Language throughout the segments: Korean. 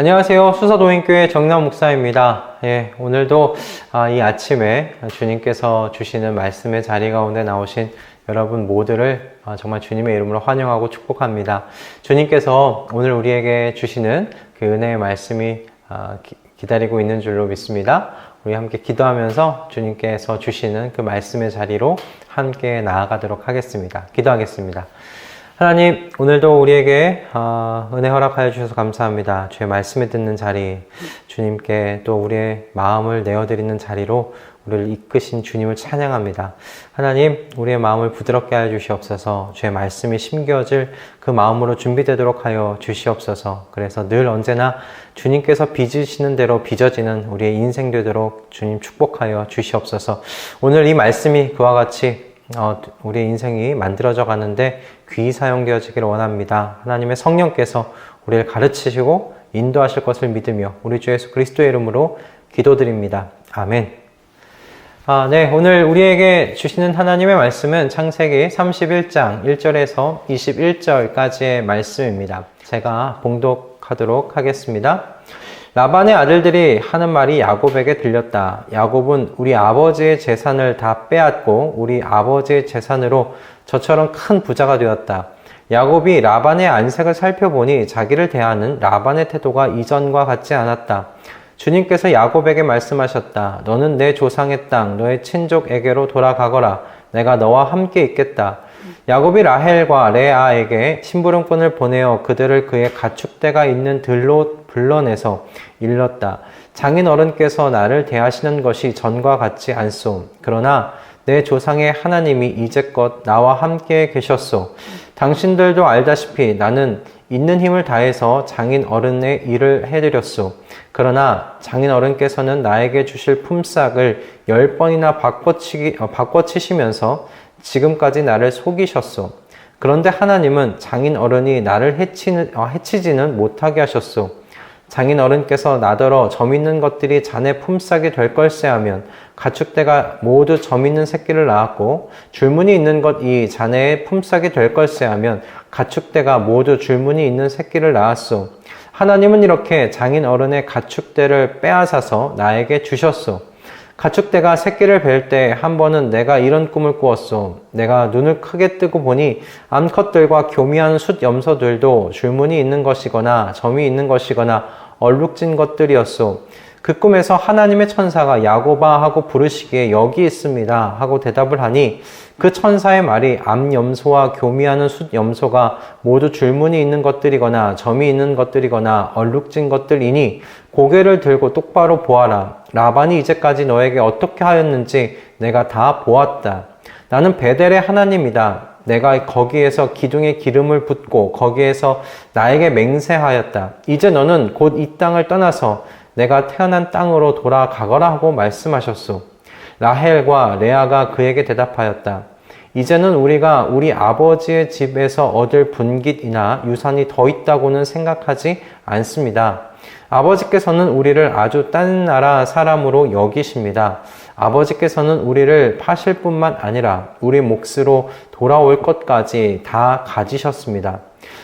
안녕하세요. 수서도인교회 정남 목사입니다. 오늘도 이 아침에 주님께서 주시는 말씀의 자리 가운데 나오신 여러분 모두를 정말 주님의 이름으로 환영하고 축복합니다. 주님께서 오늘 우리에게 주시는 그 은혜의 말씀이 기다리고 있는 줄로 믿습니다. 우리 함께 기도하면서 주님께서 주시는 그 말씀의 자리로 함께 나아가도록 하겠습니다. 기도하겠습니다. 하나님, 오늘도 우리에게 은혜 허락하여 주셔서 감사합니다. 주의 말씀을 듣는 자리, 주님께 또 우리의 마음을 내어드리는 자리로 우리를 이끄신 주님을 찬양합니다. 하나님, 우리의 마음을 부드럽게 하여 주시옵소서. 주의 말씀이 심겨질 그 마음으로 준비되도록 하여 주시옵소서. 그래서 늘 언제나 주님께서 빚으시는 대로 빚어지는 우리의 인생 되도록 주님 축복하여 주시옵소서. 오늘 이 말씀이 그와 같이 우리의 인생이 만들어져 가는데 귀히 사용되어지기를 원합니다. 하나님의 성령께서 우리를 가르치시고 인도하실 것을 믿으며 우리 주 예수 그리스도의 이름으로 기도드립니다. 아멘. 오늘 우리에게 주시는 하나님의 말씀은 창세기 31장 1절에서 21절까지의 말씀입니다. 제가 봉독하도록 하겠습니다. 라반의 아들들이 하는 말이 야곱에게 들렸다. 야곱은 우리 아버지의 재산을 다 빼앗고 우리 아버지의 재산으로 저처럼 큰 부자가 되었다. 야곱이 라반의 안색을 살펴보니 자기를 대하는 라반의 태도가 이전과 같지 않았다. 주님께서 야곱에게 말씀하셨다. 너는 내 조상의 땅, 너의 친족에게로 돌아가거라. 내가 너와 함께 있겠다. 야곱이 라헬과 레아에게 심부름꾼을 보내어 그들을 그의 가축대가 있는 들로 불러내서 일렀다. 장인어른께서 나를 대하시는 것이 전과 같지 않소. 그러나 내 조상의 하나님이 이제껏 나와 함께 계셨소. 당신들도 알다시피 나는 있는 힘을 다해서 장인어른의 일을 해드렸소. 그러나 장인어른께서는 나에게 주실 품삯을 10번이나 바꿔치시면서 지금까지 나를 속이셨소. 그런데 하나님은 장인어른이 나를 해치지는 못하게 하셨소. 장인어른께서 나더러 점 있는 것들이 자네 품삯이 될 걸세 하면 가축대가 모두 점 있는 새끼를 낳았고 줄무늬 있는 것이 자네의 품삯이 될 걸세 하면 가축대가 모두 줄무늬 있는 새끼를 낳았소. 하나님은 이렇게 장인어른의 가축대를 빼앗아서 나에게 주셨소. 가축대가 새끼를 뵐 때 한 번은 내가 이런 꿈을 꾸었소. 내가 눈을 크게 뜨고 보니 암컷들과 교미한 숫 염소들도 줄무늬 있는 것이거나 점이 있는 것이거나 얼룩진 것들이었소. 그 꿈에서 하나님의 천사가 야곱아 하고 부르시기에 여기 있습니다 하고 대답을 하니 그 천사의 말이 암염소와 교미하는 숫 염소가 모두 줄무늬 있는 것들이거나 점이 있는 것들이거나 얼룩진 것들이니 고개를 들고 똑바로 보아라. 라반이 이제까지 너에게 어떻게 하였는지 내가 다 보았다. 나는 베델의 하나님이다. 내가 거기에서 기둥에 기름을 붓고 거기에서 나에게 맹세하였다. 이제 너는 곧 이 땅을 떠나서 내가 태어난 땅으로 돌아가거라 하고 말씀하셨소. 라헬과 레아가 그에게 대답하였다. 이제는 우리가 우리 아버지의 집에서 얻을 분깃이나 유산이 더 있다고는 생각하지 않습니다. 아버지께서는 우리를 아주 딴 나라 사람으로 여기십니다. 아버지께서는 우리를 파실 뿐만 아니라 우리 몫으로 돌아올 것까지 다 가지셨습니다.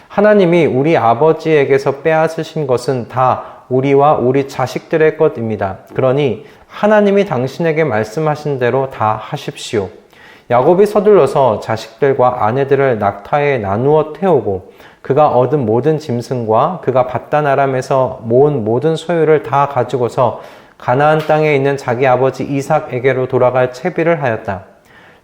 하나님이 우리 아버지에게서 빼앗으신 것은 다 우리와 우리 자식들의 것입니다. 그러니 하나님이 당신에게 말씀하신 대로 다 하십시오. 야곱이 서둘러서 자식들과 아내들을 낙타에 나누어 태우고 그가 얻은 모든 짐승과 그가 받단 아람에서 모은 모든 소유를 다 가지고서 가나안 땅에 있는 자기 아버지 이삭에게로 돌아갈 채비를 하였다.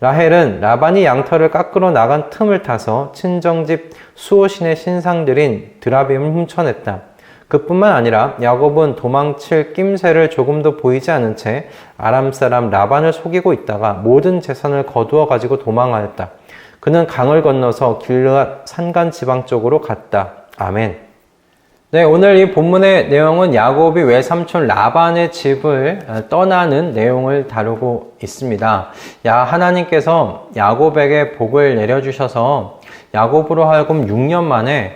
라헬은 라반이 양털을 깎으러 나간 틈을 타서 친정집 수호신의 신상들인 드라빔을 훔쳐냈다. 그뿐만 아니라 야곱은 도망칠 낌새를 조금도 보이지 않은 채 아람 사람 라반을 속이고 있다가 모든 재산을 거두어 가지고 도망하였다. 그는 강을 건너서 길르앗 산간 지방 쪽으로 갔다. 아멘. 오늘 이 본문의 내용은 야곱이 외삼촌 라반의 집을 떠나는 내용을 다루고 있습니다. 하나님께서 야곱에게 복을 내려주셔서 야곱으로 하여금 6년 만에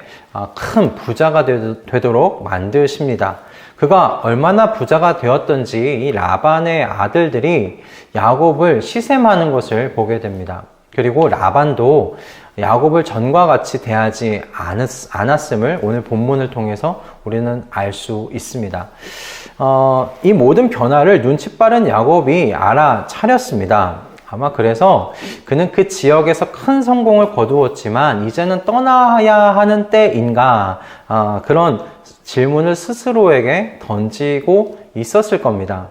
큰 부자가 되도록 만드십니다. 그가 얼마나 부자가 되었던지 이 라반의 아들들이 야곱을 시샘하는 것을 보게 됩니다. 그리고 라반도 야곱을 전과 같이 대하지 않았음을 오늘 본문을 통해서 우리는 알 수 있습니다. 이 모든 변화를 눈치 빠른 야곱이 알아차렸습니다. 아마 그래서 그는 그 지역에서 큰 성공을 거두었지만 이제는 떠나야 하는 때인가, 그런 질문을 스스로에게 던지고 있었을 겁니다.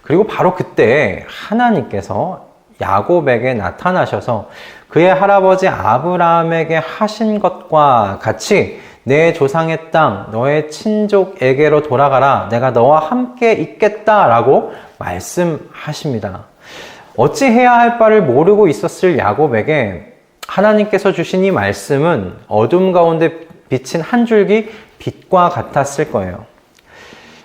그리고 바로 그때 하나님께서 야곱에게 나타나셔서 그의 할아버지 아브라함에게 하신 것과 같이 내 조상의 땅, 너의 친족에게로 돌아가라. 내가 너와 함께 있겠다라고 말씀하십니다. 어찌해야 할 바를 모르고 있었을 야곱에게 하나님께서 주신 이 말씀은 어둠 가운데 비친 한 줄기 빛과 같았을 거예요.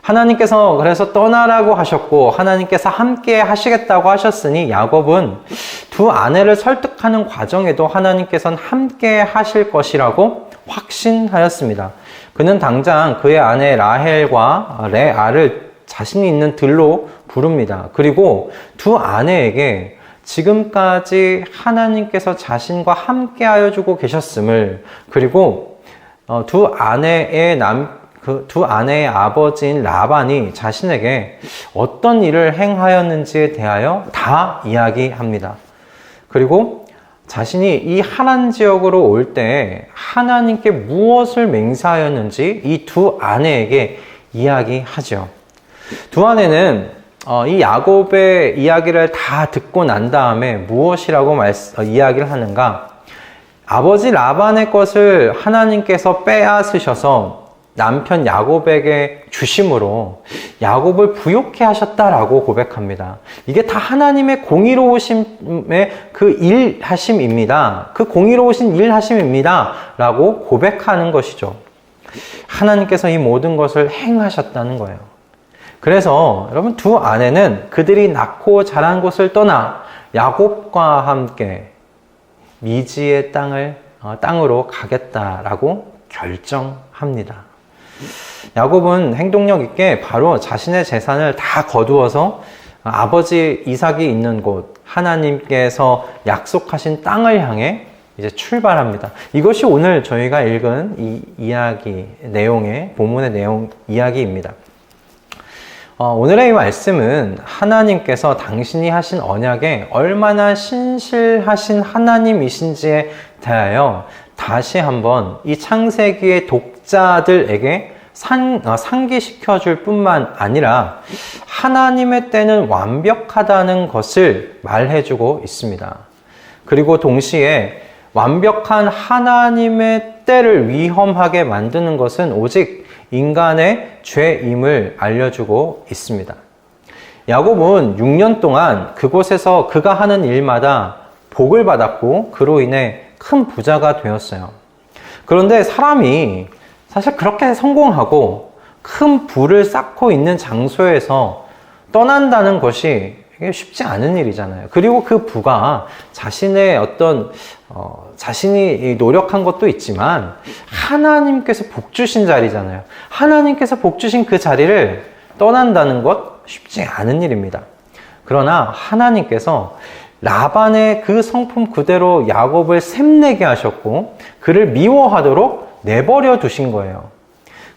하나님께서 그래서 떠나라고 하셨고 하나님께서 함께 하시겠다고 하셨으니 야곱은 두 아내를 설득하는 과정에도 하나님께서는 함께 하실 것이라고 확신하였습니다. 그는 당장 그의 아내 라헬과 레아를 자신이 있는 들로 부릅니다. 그리고 두 아내에게 지금까지 하나님께서 자신과 함께 하여 주고 계셨음을, 그리고 두 아내의 아버지인 라반이 자신에게 어떤 일을 행하였는지에 대하여 다 이야기합니다. 그리고 자신이 이 하란 지역으로 올 때 하나님께 무엇을 맹세하였는지 이 두 아내에게 이야기하죠. 두 아내는 이 야곱의 이야기를 다 듣고 난 다음에 무엇이라고 이야기를 하는가? 아버지 라반의 것을 하나님께서 빼앗으셔서 남편 야곱에게 주심으로 야곱을 부욕해 하셨다라고 고백합니다. 이게 다 하나님의 공의로우심의 그 일하심입니다. 그 공의로우신 일하심입니다. 라고 고백하는 것이죠. 하나님께서 이 모든 것을 행하셨다는 거예요. 그래서 여러분, 두 아내는 그들이 낳고 자란 곳을 떠나 야곱과 함께 미지의 땅으로 가겠다라고 결정합니다. 야곱은 행동력 있게 바로 자신의 재산을 다 거두어서 아버지 이삭이 있는 곳, 하나님께서 약속하신 땅을 향해 이제 출발합니다. 이것이 오늘 저희가 읽은 이 이야기 내용의, 본문의 내용 이야기입니다. 오늘의 이 말씀은 하나님께서 당신이 하신 언약에 얼마나 신실하신 하나님이신지에 대하여 다시 한번 이 창세기의 독자들에게 상기시켜 줄 뿐만 아니라 하나님의 때는 완벽하다는 것을 말해주고 있습니다. 그리고 동시에 완벽한 하나님의 때를 위험하게 만드는 것은 오직 인간의 죄임을 알려주고 있습니다. 야곱은 6년 동안 그곳에서 그가 하는 일마다 복을 받았고 그로 인해 큰 부자가 되었어요. 그런데 사람이 사실 그렇게 성공하고 큰 부를 쌓고 있는 장소에서 떠난다는 것이 쉽지 않은 일이잖아요. 그리고 그 부가 자신의 자신이 노력한 것도 있지만 하나님께서 복 주신 자리잖아요. 하나님께서 복 주신 그 자리를 떠난다는 것 쉽지 않은 일입니다. 그러나 하나님께서 라반의 그 성품 그대로 야곱을 샘내게 하셨고 그를 미워하도록 내버려 두신 거예요.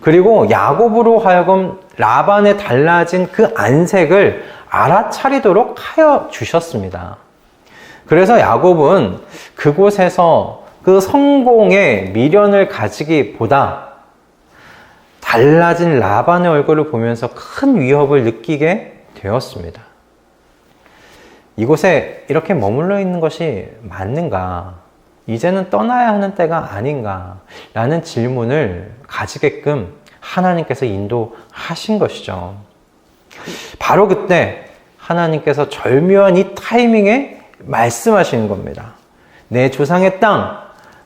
그리고 야곱으로 하여금 라반의 달라진 그 안색을 알아차리도록 하여 주셨습니다. 그래서 야곱은 그곳에서 그 성공의 미련을 가지기보다 달라진 라반의 얼굴을 보면서 큰 위협을 느끼게 되었습니다. 이곳에 이렇게 머물러 있는 것이 맞는가? 이제는 떠나야 하는 때가 아닌가? 라는 질문을 가지게끔 하나님께서 인도하신 것이죠. 바로 그때 하나님께서 절묘한 이 타이밍에 말씀하시는 겁니다. 내 조상의 땅,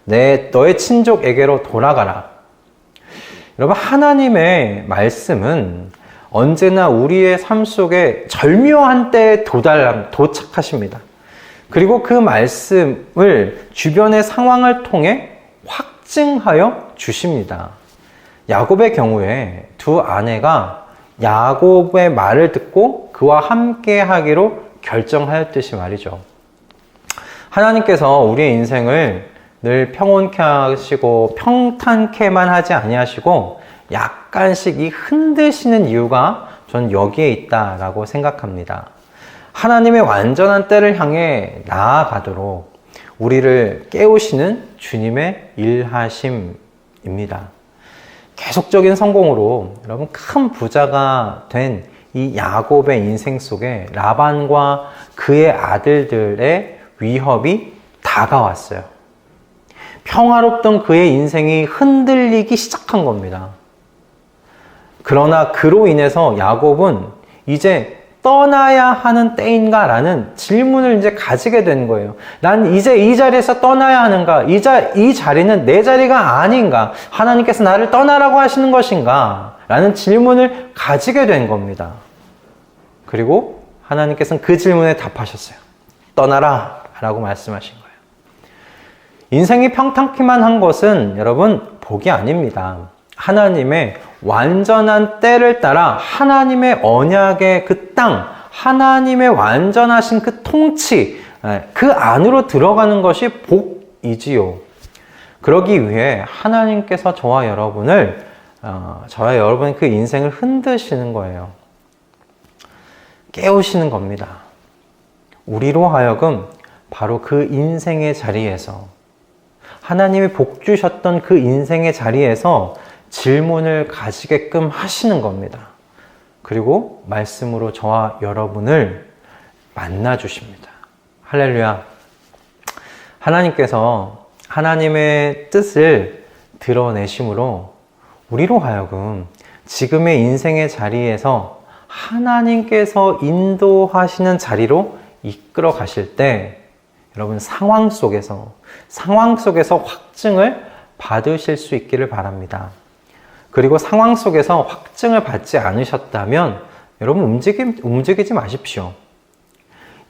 너의 친족에게로 돌아가라. 여러분, 하나님의 말씀은 언제나 우리의 삶 속에 절묘한 때에 도착하십니다. 그리고 그 말씀을 주변의 상황을 통해 확증하여 주십니다. 야곱의 경우에 두 아내가 야곱의 말을 듣고 그와 함께 하기로 결정하였듯이 말이죠. 하나님께서 우리의 인생을 늘 평온케 하시고 평탄케만 하지 아니하시고 약간씩 이 흔드시는 이유가 전 여기에 있다라고 생각합니다. 하나님의 완전한 때를 향해 나아가도록 우리를 깨우시는 주님의 일하심입니다. 계속적인 성공으로 여러분 큰 부자가 된 이 야곱의 인생 속에 라반과 그의 아들들의 위협이 다가왔어요. 평화롭던 그의 인생이 흔들리기 시작한 겁니다. 그러나 그로 인해서 야곱은 이제 떠나야 하는 때인가? 라는 질문을 이제 가지게 된 거예요. 난 이제 이 자리에서 떠나야 하는가? 이 자리는 내 자리가 아닌가? 하나님께서 나를 떠나라고 하시는 것인가? 라는 질문을 가지게 된 겁니다. 그리고 하나님께서는 그 질문에 답하셨어요. 떠나라 라고 말씀하신 거예요. 인생이 평탄키만 한 것은 여러분 복이 아닙니다. 하나님의 완전한 때를 따라 하나님의 언약의 그 땅, 하나님의 완전하신 그 통치, 그 안으로 들어가는 것이 복이지요. 그러기 위해 하나님께서 저와 여러분의 그 인생을 흔드시는 거예요. 깨우시는 겁니다. 우리로 하여금 바로 그 인생의 자리에서 하나님이 복 주셨던 그 인생의 자리에서 질문을 가지게끔 하시는 겁니다. 그리고 말씀으로 저와 여러분을 만나 주십니다. 할렐루야. 하나님께서 하나님의 뜻을 드러내심으로 우리로 하여금 지금의 인생의 자리에서 하나님께서 인도하시는 자리로 이끌어 가실 때 여러분 상황 속에서 확증을 받으실 수 있기를 바랍니다. 그리고 상황 속에서 확증을 받지 않으셨다면 여러분 움직이지 마십시오.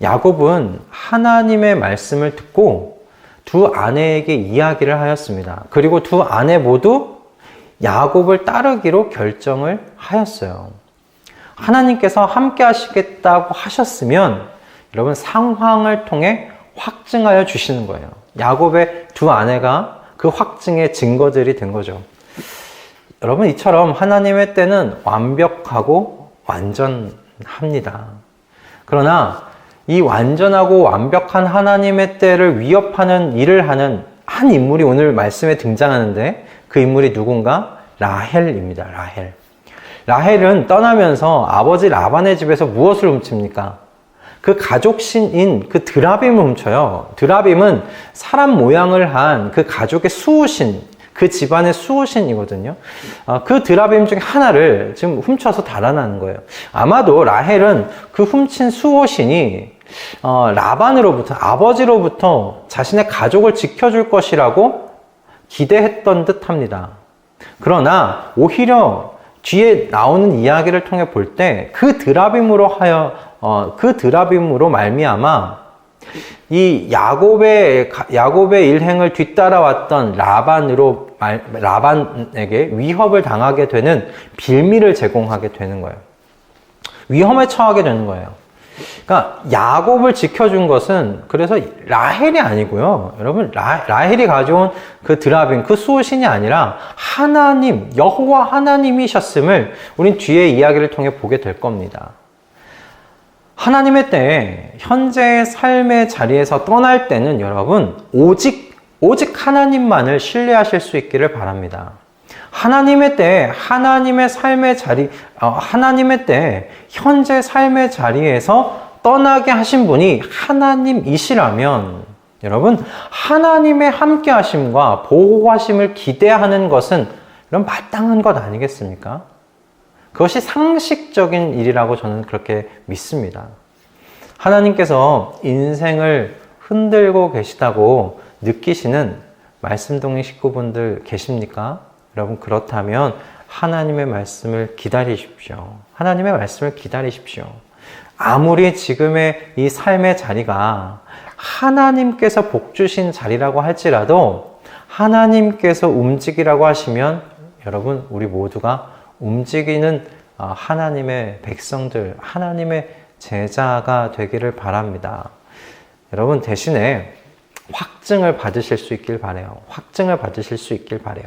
야곱은 하나님의 말씀을 듣고 두 아내에게 이야기를 하였습니다. 그리고 두 아내 모두 야곱을 따르기로 결정을 하였어요. 하나님께서 함께 하시겠다고 하셨으면 여러분 상황을 통해 확증하여 주시는 거예요. 야곱의 두 아내가 그 확증의 증거들이 된 거죠. 여러분 이처럼 하나님의 때는 완벽하고 완전합니다. 그러나 이 완전하고 완벽한 하나님의 때를 위협하는 일을 하는 한 인물이 오늘 말씀에 등장하는데 그 인물이 누군가? 라헬입니다. 라헬은 떠나면서 아버지 라반의 집에서 무엇을 훔칩니까? 그 가족신인 그 드라빔을 훔쳐요. 드라빔은 사람 모양을 한 그 가족의 수호신, 그 집안의 수호신이거든요. 그 드라빔 중에 하나를 지금 훔쳐서 달아나는 거예요. 아마도 라헬은 그 훔친 수호신이 라반으로부터, 아버지로부터 자신의 가족을 지켜줄 것이라고 기대했던 듯 합니다. 그러나 오히려 뒤에 나오는 이야기를 통해 볼 때 그 드라빔으로 말미암아 이 야곱의 일행을 뒤따라왔던 라반에게 위협을 당하게 되는 빌미를 제공하게 되는 거예요. 위험에 처하게 되는 거예요. 그러니까 야곱을 지켜준 것은 그래서 라헬이 아니고요. 여러분 라헬이 가져온 그 드라빔, 그 수호신이 아니라 하나님, 여호와 하나님이셨음을 우린 뒤에 이야기를 통해 보게 될 겁니다. 하나님의 때에 현재의 삶의 자리에서 떠날 때는 여러분 오직 하나님만을 신뢰하실 수 있기를 바랍니다. 하나님의 때에 하나님의 삶의 자리, 하나님의 때에 현재 삶의 자리에서 떠나게 하신 분이 하나님이시라면 여러분 하나님의 함께 하심과 보호하심을 기대하는 것은 이런 마땅한 것 아니겠습니까? 그것이 상식적인 일이라고 저는 그렇게 믿습니다. 하나님께서 인생을 흔들고 계시다고 느끼시는 말씀동행 식구분들 계십니까? 여러분 그렇다면 하나님의 말씀을 기다리십시오. 하나님의 말씀을 기다리십시오. 아무리 지금의 이 삶의 자리가 하나님께서 복 주신 자리라고 할지라도 하나님께서 움직이라고 하시면 여러분 우리 모두가 움직이는 하나님의 백성들, 하나님의 제자가 되기를 바랍니다. 여러분 대신에 확증을 받으실 수 있길 바래요. 확증을 받으실 수 있길 바래요.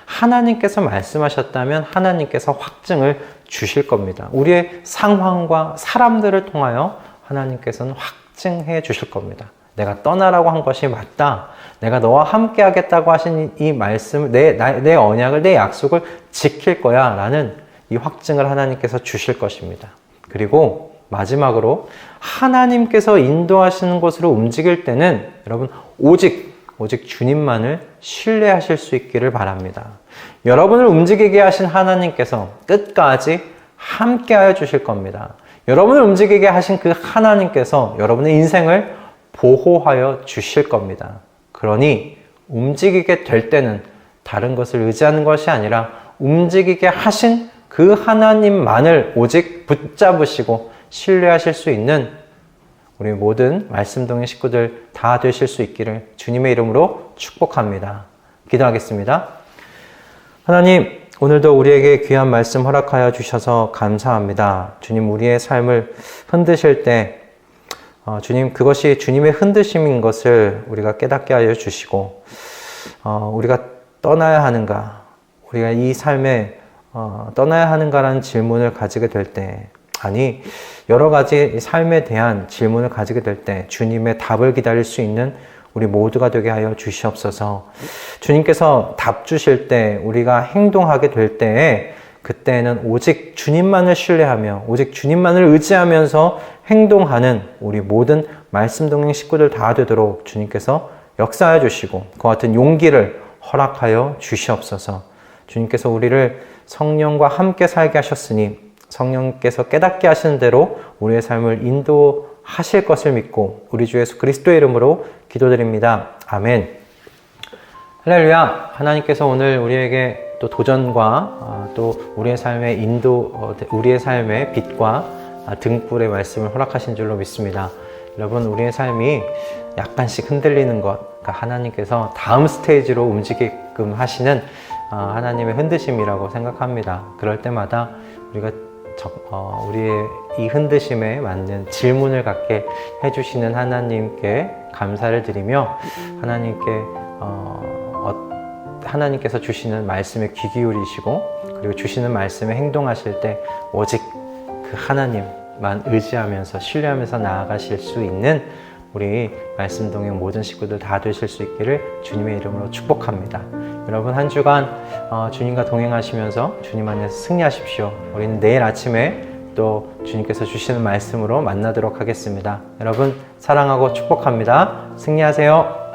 하나님께서 말씀하셨다면 하나님께서 확증을 주실 겁니다. 우리의 상황과 사람들을 통하여 하나님께서는 확증해 주실 겁니다. 내가 떠나라고 한 것이 맞다. 내가 너와 함께 하겠다고 하신 이 말씀, 내 언약을, 내 약속을 지킬 거야. 라는 이 확증을 하나님께서 주실 것입니다. 그리고 마지막으로 하나님께서 인도하시는 곳으로 움직일 때는 여러분 오직 주님만을 신뢰하실 수 있기를 바랍니다. 여러분을 움직이게 하신 하나님께서 끝까지 함께하여 주실 겁니다. 여러분을 움직이게 하신 그 하나님께서 여러분의 인생을 보호하여 주실 겁니다. 그러니 움직이게 될 때는 다른 것을 의지하는 것이 아니라 움직이게 하신 그 하나님만을 오직 붙잡으시고 신뢰하실 수 있는 우리 모든 말씀동의 식구들 다 되실 수 있기를 주님의 이름으로 축복합니다. 기도하겠습니다. 하나님, 오늘도 우리에게 귀한 말씀 허락하여 주셔서 감사합니다. 주님, 우리의 삶을 흔드실 때 주님, 그것이 주님의 흔드심인 것을 우리가 깨닫게 하여 주시고 우리가 떠나야 하는가, 우리가 이 삶에 떠나야 하는가라는 질문을 가지게 될 때, 아니 여러 가지 삶에 대한 질문을 가지게 될 때 주님의 답을 기다릴 수 있는 우리 모두가 되게 하여 주시옵소서. 주님께서 답 주실 때 우리가 행동하게 될 때에 그때는 오직 주님만을 신뢰하며 오직 주님만을 의지하면서 행동하는 우리 모든 말씀 동행 식구들 다 되도록 주님께서 역사해 주시고 그와 같은 용기를 허락하여 주시옵소서. 주님께서 우리를 성령과 함께 살게 하셨으니 성령께서 깨닫게 하시는 대로 우리의 삶을 인도하실 것을 믿고 우리 주 예수 그리스도의 이름으로 기도드립니다. 아멘. 할렐루야. 하나님께서 오늘 우리에게 또 도전과 또 우리의 삶의 우리의 삶의 빛과 등불의 말씀을 허락하신 줄로 믿습니다. 여러분, 우리의 삶이 약간씩 흔들리는 것, 그러니까 하나님께서 다음 스테이지로 움직이게끔 하시는 하나님의 흔드심이라고 생각합니다. 그럴 때마다 우리가 우리의 이 흔드심에 맞는 질문을 갖게 해주시는 하나님께 감사를 드리며 하나님께서 주시는 말씀에 귀 기울이시고 그리고 주시는 말씀에 행동하실 때 오직 그 하나님만 의지하면서 신뢰하면서 나아가실 수 있는 우리 말씀동행 모든 식구들 다 되실 수 있기를 주님의 이름으로 축복합니다. 여러분, 한 주간 주님과 동행하시면서 주님 안에서 승리하십시오. 우리는 내일 아침에 또 주님께서 주시는 말씀으로 만나도록 하겠습니다. 여러분, 사랑하고 축복합니다. 승리하세요.